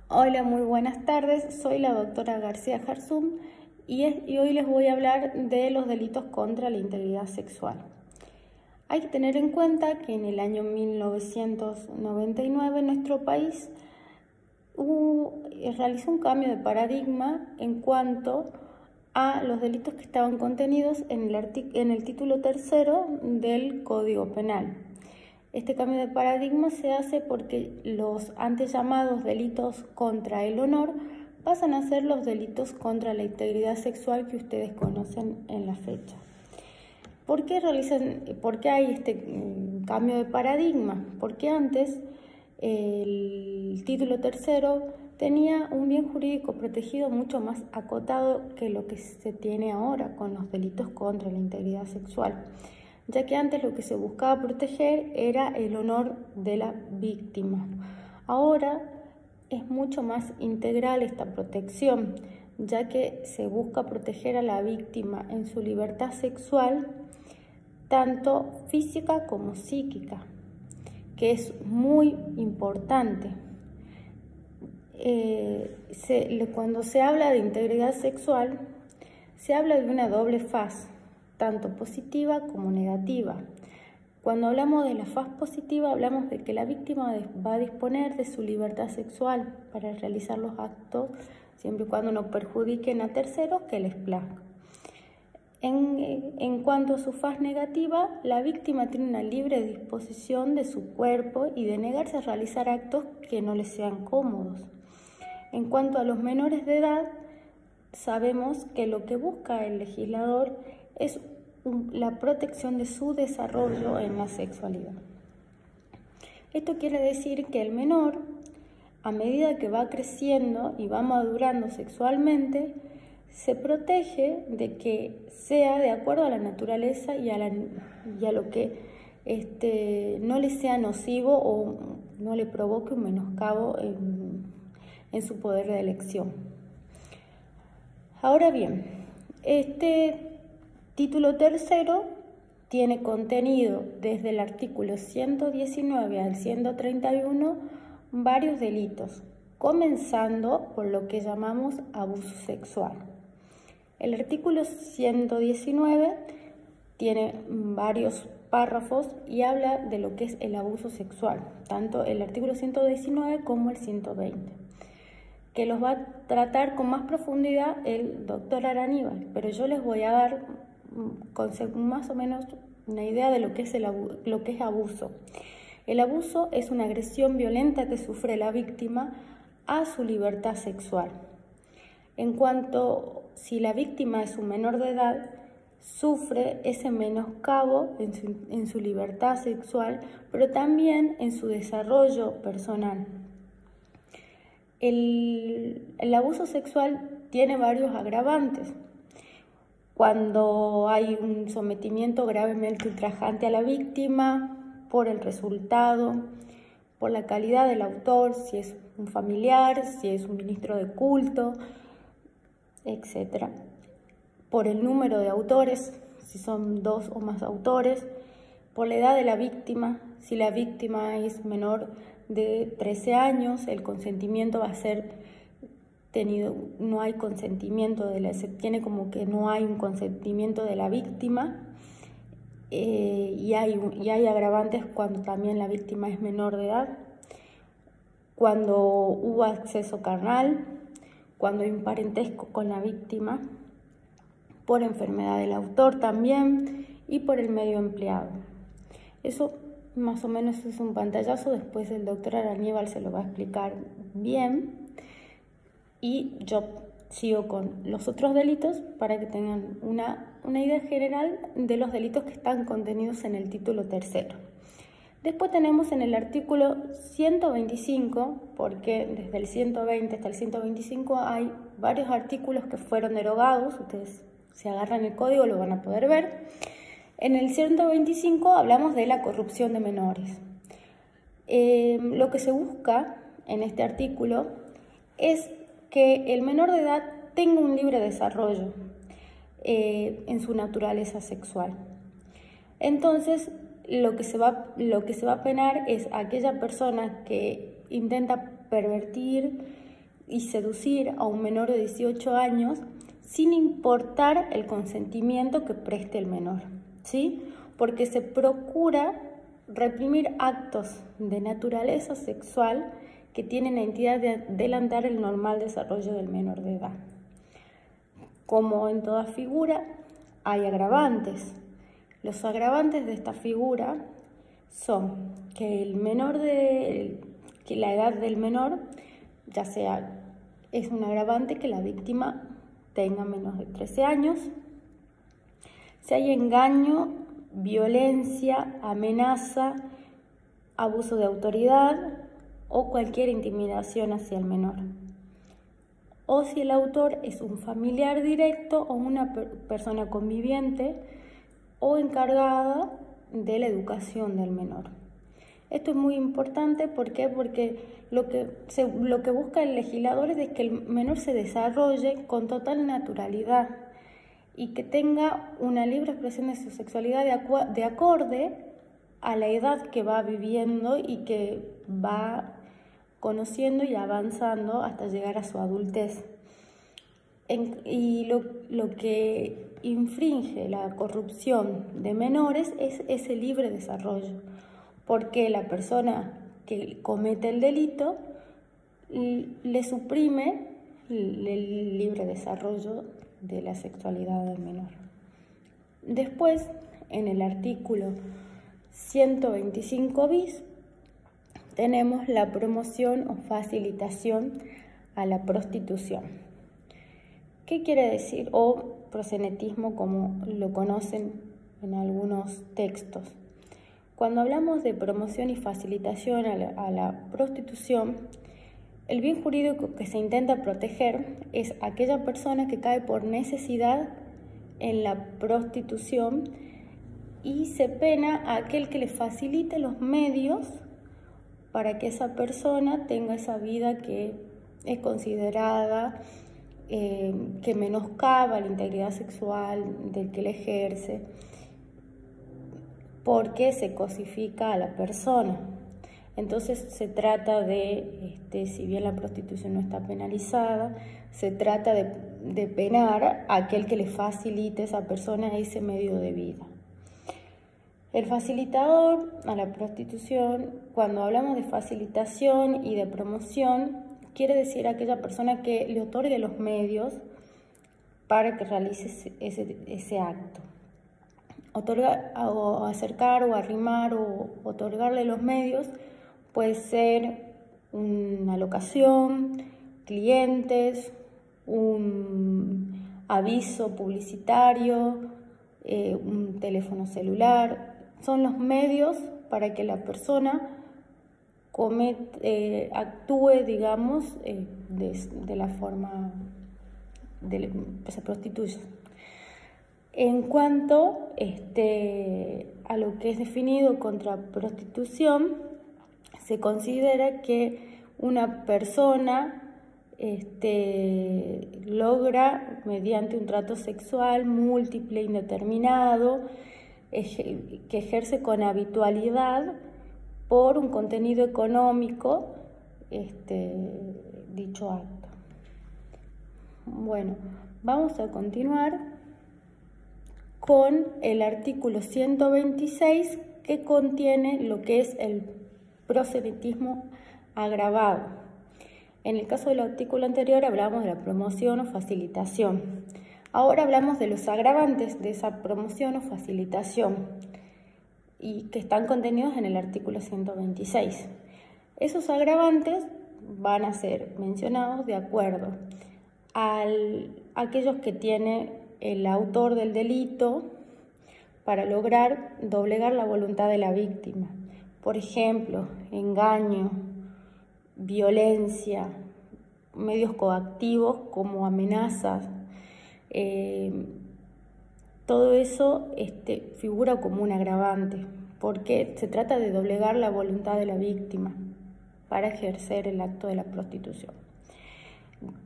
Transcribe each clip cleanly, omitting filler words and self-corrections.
Hola, muy buenas tardes. Soy la doctora García Jarzum y hoy les voy a hablar de los delitos contra la integridad sexual. Hay que tener en cuenta que en el año 1999 nuestro país realizó un cambio de paradigma en cuanto a los delitos que estaban contenidos en el título tercero del Código Penal. Este cambio de paradigma se hace porque los antes llamados delitos contra el honor pasan a ser los delitos contra la integridad sexual que ustedes conocen en la fecha. ¿Por qué hay este cambio de paradigma? Porque antes el título tercero tenía un bien jurídico protegido mucho más acotado que lo que se tiene ahora con los delitos contra la integridad sexual, ya que antes lo que se buscaba proteger era el honor de la víctima. Ahora es mucho más integral esta protección, ya que se busca proteger a la víctima en su libertad sexual, tanto física como psíquica, que es muy importante. Cuando se habla de integridad sexual, se habla de una doble faz, tanto positiva como negativa. Cuando hablamos de la faz positiva, hablamos de que la víctima va a disponer de su libertad sexual para realizar los actos, siempre y cuando no perjudiquen a terceros que les plazca. En cuanto a su faz negativa, la víctima tiene una libre disposición de su cuerpo y de negarse a realizar actos que no les sean cómodos. En cuanto a los menores de edad, sabemos que lo que busca el legislador es la protección de su desarrollo en la sexualidad. Esto quiere decir que el menor, a medida que va creciendo y va madurando sexualmente, se protege de que sea de acuerdo a la naturaleza y a lo que no le sea nocivo o no le provoque un menoscabo en su poder de elección. Ahora bien, este título tercero tiene contenido desde el artículo 119 al 131 varios delitos, comenzando por lo que llamamos abuso sexual. El artículo 119 tiene varios párrafos y habla de lo que es el abuso sexual, tanto el artículo 119 como el 120, que los va a tratar con más profundidad el doctor Araníbal, pero yo les voy a dar más o menos una idea de lo que es abuso. El abuso es una agresión violenta que sufre la víctima a su libertad sexual. En cuanto si la víctima es un menor de edad, sufre ese menoscabo en su libertad sexual, pero también en su desarrollo personal. El abuso sexual tiene varios agravantes. Cuando hay un sometimiento gravemente ultrajante a la víctima, por el resultado, por la calidad del autor, si es un familiar, si es un ministro de culto, etc. Por el número de autores, si son 2 o más autores, por la edad de la víctima, si la víctima es menor de 13 años, el consentimiento va a ser no hay consentimiento, se tiene como que no hay un consentimiento de la víctima, y hay agravantes cuando también la víctima es menor de edad, cuando hubo acceso carnal, cuando hay un parentesco con la víctima, por enfermedad del autor también y por el medio empleado. Eso más o menos es un pantallazo, después el doctor Araníbal se lo va a explicar bien y yo sigo con los otros delitos para que tengan una idea general de los delitos que están contenidos en el título tercero. Después tenemos en el artículo 125, porque desde el 120 hasta el 125 hay varios artículos que fueron derogados, ustedes si agarran el código lo van a poder ver. En el 125 hablamos de la corrupción de menores. Lo que se busca en este artículo es que el menor de edad tenga un libre desarrollo en su naturaleza sexual. Entonces, lo que se va a penar es aquella persona que intenta pervertir y seducir a un menor de 18 años sin importar el consentimiento que preste el menor, ¿sí? Porque se procura reprimir actos de naturaleza sexual que tienen la entidad de adelantar el normal desarrollo del menor de edad. Como en toda figura, hay agravantes. Los agravantes de esta figura son que la edad del menor, ya sea, es un agravante que la víctima tenga menos de 13 años, si hay engaño, violencia, amenaza, abuso de autoridad o cualquier intimidación hacia el menor, o si el autor es un familiar directo o una persona conviviente o encargada de la educación del menor. Esto es muy importante, ¿por qué? Porque lo que busca el legislador es que el menor se desarrolle con total naturalidad y que tenga una libre expresión de su sexualidad de acorde a la edad que va viviendo y que va conociendo y avanzando hasta llegar a su adultez. Y lo que infringe la corrupción de menores es ese libre desarrollo, porque la persona que comete el delito le suprime el libre desarrollo de la sexualidad del menor. Después, en el artículo 125 bis, tenemos la promoción o facilitación a la prostitución. ¿Qué quiere decir? O proxenetismo, como lo conocen en algunos textos. Cuando hablamos de promoción y facilitación a la prostitución, el bien jurídico que se intenta proteger es aquella persona que cae por necesidad en la prostitución, y se pena a aquel que le facilite los medios para que esa persona tenga esa vida que es considerada que menoscaba la integridad sexual del que la ejerce, porque se cosifica a la persona. Entonces se trata de, si bien la prostitución no está penalizada, se trata de penar a aquel que le facilite a esa persona ese medio de vida. El facilitador a la prostitución, cuando hablamos de facilitación y de promoción, quiere decir aquella persona que le otorgue los medios para que realice ese acto. Otorgar o acercar o arrimar o otorgarle los medios puede ser una locación, clientes, un aviso publicitario, un teléfono celular. Son los medios para que la persona actúe, digamos, de la forma que se prostituye. En cuanto a lo que es definido contra prostitución, se considera que una persona logra, mediante un trato sexual múltiple, indeterminado, que ejerce con habitualidad por un contenido económico dicho acto. Bueno, vamos a continuar con el artículo 126, que contiene lo que es el proxenetismo agravado. En el caso del artículo anterior hablamos de la promoción o facilitación. Ahora hablamos de los agravantes de esa promoción o facilitación, y que están contenidos en el artículo 126. Esos agravantes van a ser mencionados de acuerdo a aquellos que tiene el autor del delito para lograr doblegar la voluntad de la víctima. Por ejemplo, engaño, violencia, medios coactivos como amenazas. Todo eso figura como un agravante, porque se trata de doblegar la voluntad de la víctima para ejercer el acto de la prostitución.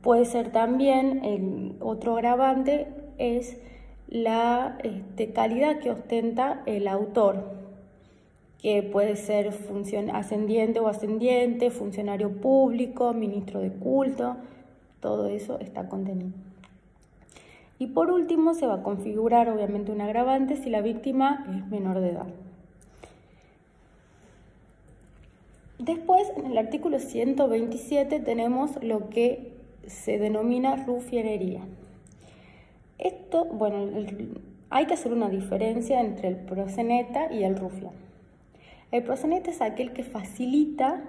Puede ser también, el otro agravante es la calidad que ostenta el autor, que puede ser ascendiente o ascendiente, funcionario público, ministro de culto, todo eso está contenido. Y por último, se va a configurar obviamente un agravante si la víctima es menor de edad. Después, en el artículo 127 tenemos lo que se denomina rufianería. Esto, bueno, hay que hacer una diferencia entre el proxeneta y el rufián. El proxeneta es aquel que facilita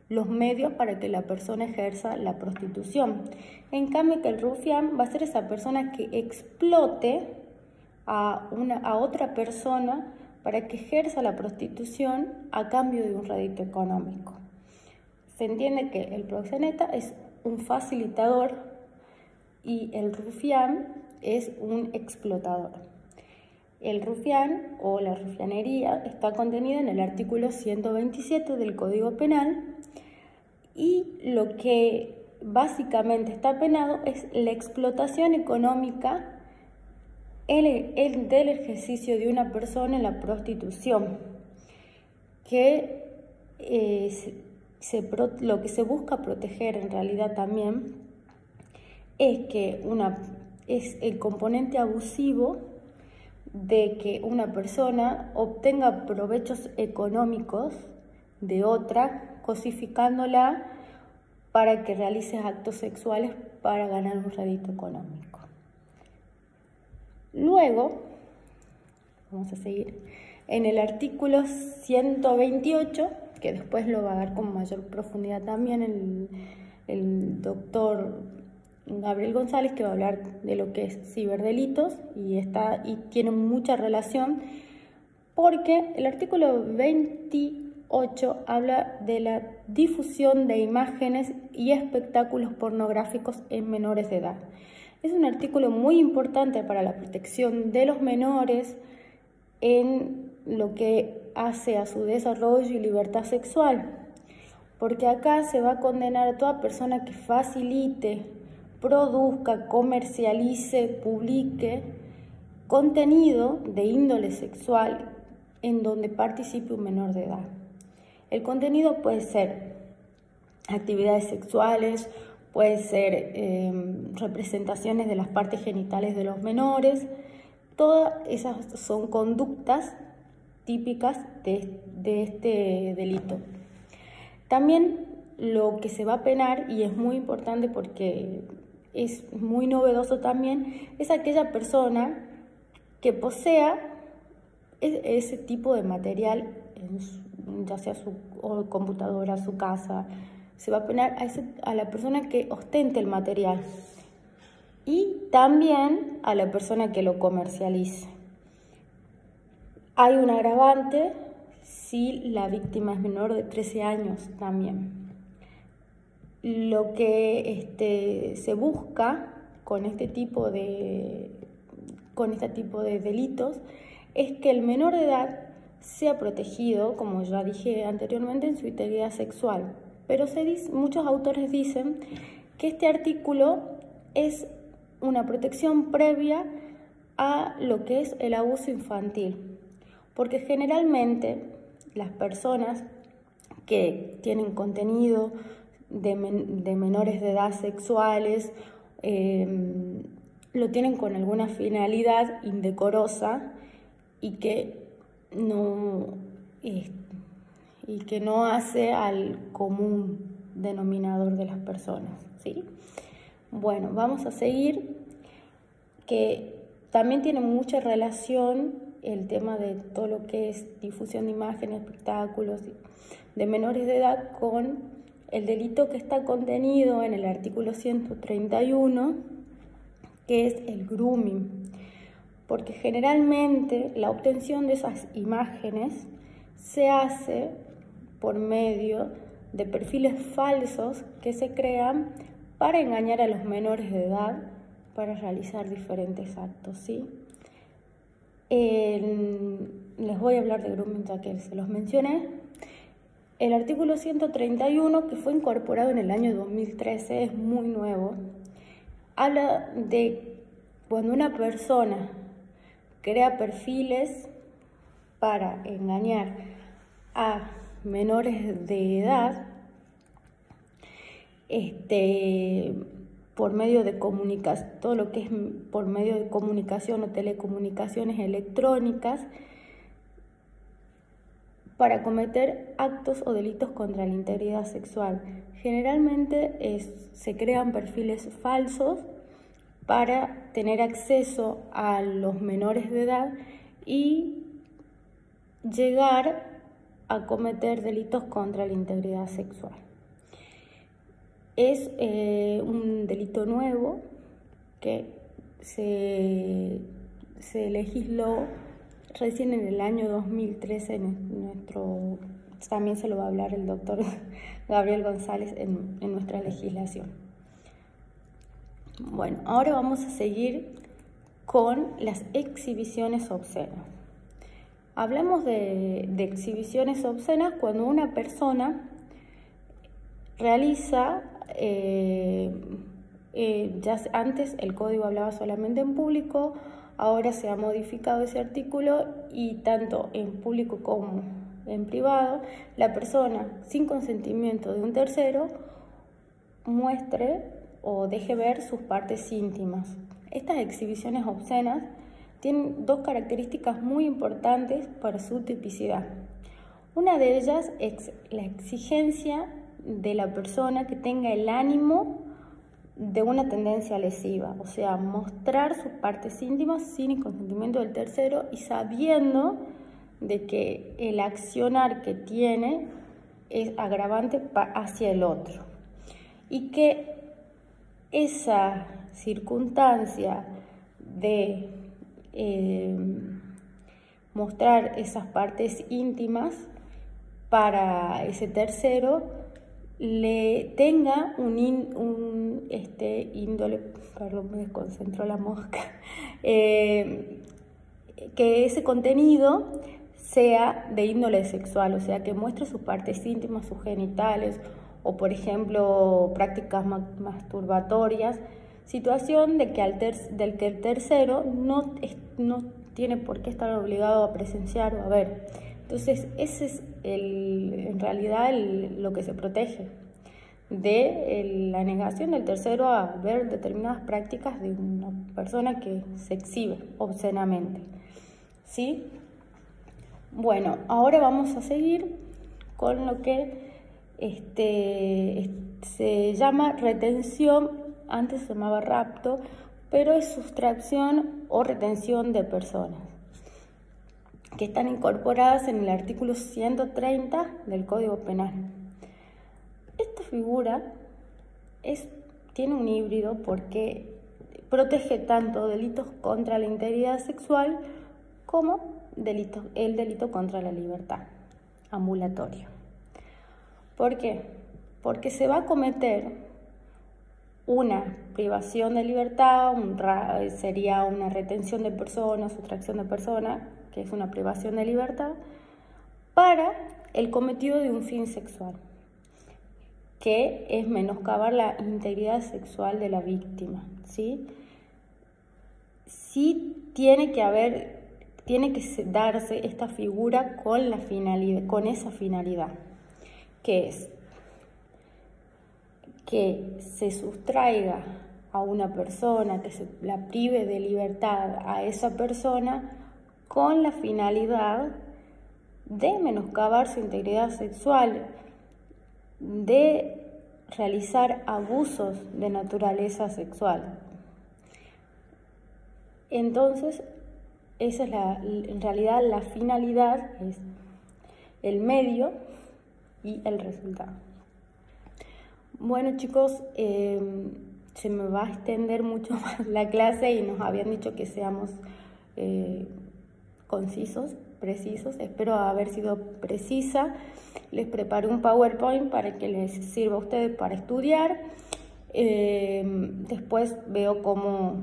los medios para que la persona ejerza la prostitución. En cambio, que el rufián va a ser esa persona que explote a otra persona para que ejerza la prostitución a cambio de un rédito económico. Se entiende que el proxeneta es un facilitador y el rufián es un explotador. El rufián o la rufianería está contenida en el artículo 127 del Código Penal y lo que básicamente está penado es la explotación económica del ejercicio de una persona en la prostitución, que lo que se busca proteger en realidad también es el componente abusivo de que una persona obtenga provechos económicos de otra, cosificándola para que realice actos sexuales para ganar un rédito económico. Luego, vamos a seguir, en el artículo 128, que después lo va a dar con mayor profundidad también el doctor Gabriel González, que va a hablar de lo que es ciberdelitos y tiene mucha relación, porque el artículo 28 habla de la difusión de imágenes y espectáculos pornográficos en menores de edad. Es un artículo muy importante para la protección de los menores en lo que hace a su desarrollo y libertad sexual, porque acá se va a condenar a toda persona que facilite, produzca, comercialice, publique contenido de índole sexual en donde participe un menor de edad. El contenido puede ser actividades sexuales, puede ser representaciones de las partes genitales de los menores. Todas esas son conductas típicas de este delito. También lo que se va a penar, y es muy importante porque es muy novedoso también, es aquella persona que posea ese tipo de material, ya sea su computadora, su casa. Se va a penar a la persona que ostente el material y también a la persona que lo comercialice. Hay un agravante si la víctima es menor de 13 años también. Lo que se busca con este tipo de delitos es que el menor de edad sea protegido, como ya dije anteriormente, en su integridad sexual. Pero muchos autores dicen que este artículo es una protección previa a lo que es el abuso infantil, porque generalmente las personas que tienen contenido de menores de edad sexuales lo tienen con alguna finalidad indecorosa y que no hace al común denominador de las personas, ¿sí? Bueno, vamos a seguir, que también tiene mucha relación el tema de todo lo que es difusión de imágenes, espectáculos de menores de edad con el delito que está contenido en el artículo 131, que es el grooming, porque generalmente la obtención de esas imágenes se hace por medio de perfiles falsos que se crean para engañar a los menores de edad para realizar diferentes actos, ¿sí? Les voy a hablar de grooming ya que se los mencioné. El artículo 131, que fue incorporado en el año 2013, es muy nuevo. Habla de cuando una persona crea perfiles para engañar a menores de edad por medio de comunicación, todo lo que es por medio de comunicación o telecomunicaciones electrónicas, para cometer actos o delitos contra la integridad sexual. Generalmente se crean perfiles falsos para tener acceso a los menores de edad y llegar a cometer delitos contra la integridad sexual. Es un delito nuevo que se legisló recién en el año 2013, también se lo va a hablar el doctor Gabriel González en nuestra legislación. Bueno, ahora vamos a seguir con las exhibiciones obscenas. Hablamos de exhibiciones obscenas cuando una persona realiza, ya antes el código hablaba solamente en público, ahora se ha modificado ese artículo y tanto en público como en privado, la persona sin consentimiento de un tercero muestre o deje ver sus partes íntimas. Estas exhibiciones obscenas tienen dos características muy importantes para su tipicidad. Una de ellas es la exigencia de la persona que tenga el ánimo de una tendencia lesiva, o sea, mostrar sus partes íntimas sin el consentimiento del tercero y sabiendo de que el accionar que tiene es agravante hacia el otro y que esa circunstancia de mostrar esas partes íntimas para ese tercero le tenga un índole, perdón, me desconcentró la mosca, que ese contenido sea de índole sexual, o sea, que muestre sus partes íntimas, sus genitales, o por ejemplo, prácticas masturbatorias, situación de que del que el tercero no tiene por qué estar obligado a presenciar o a ver. Entonces, ese es en realidad lo que se protege de la negación del tercero a ver determinadas prácticas de una persona que se exhibe obscenamente, ¿sí? Bueno, ahora vamos a seguir con lo que se llama retención, antes se llamaba rapto, pero es sustracción o retención de personas, que están incorporadas en el artículo 130 del Código Penal. Esta figura tiene un híbrido porque protege tanto delitos contra la integridad sexual como el delito contra la libertad ambulatorio. ¿Por qué? Porque se va a cometer una privación de libertad, sería una retención de personas, sustracción de personas, que es una privación de libertad, para el cometido de un fin sexual, que es menoscabar la integridad sexual de la víctima, ¿sí? Sí tiene que darse esta figura con esa finalidad, que es que se sustraiga a una persona, que se la prive de libertad a esa persona con la finalidad de menoscabar su integridad sexual, de realizar abusos de naturaleza sexual. Entonces, esa es en realidad la finalidad, es el medio y el resultado. Bueno, chicos, se me va a extender mucho más la clase y nos habían dicho que seamos concisos, precisos. Espero haber sido precisa. Les preparé un PowerPoint para que les sirva a ustedes para estudiar. Después veo cómo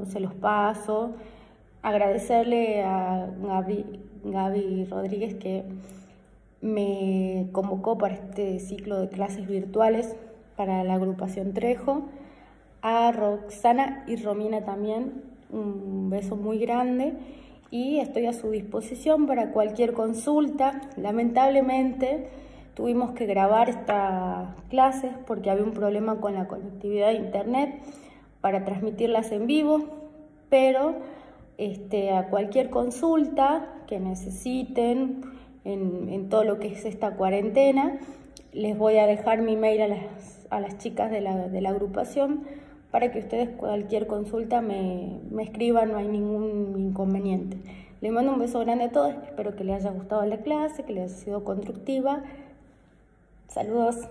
se los paso. Agradecerle a Gaby Rodríguez que me convocó para este ciclo de clases virtuales para la agrupación Trejo. A Roxana y Romina también, un beso muy grande. y estoy a su disposición para cualquier consulta. Lamentablemente tuvimos que grabar estas clases porque había un problema con la conectividad de internet para transmitirlas en vivo, pero a cualquier consulta que necesiten en todo lo que es esta cuarentena, les voy a dejar mi mail a las chicas de la agrupación para que ustedes cualquier consulta me escriban, no hay ningún inconveniente. Les mando un beso grande a todos, espero que les haya gustado la clase, que les haya sido constructiva. Saludos.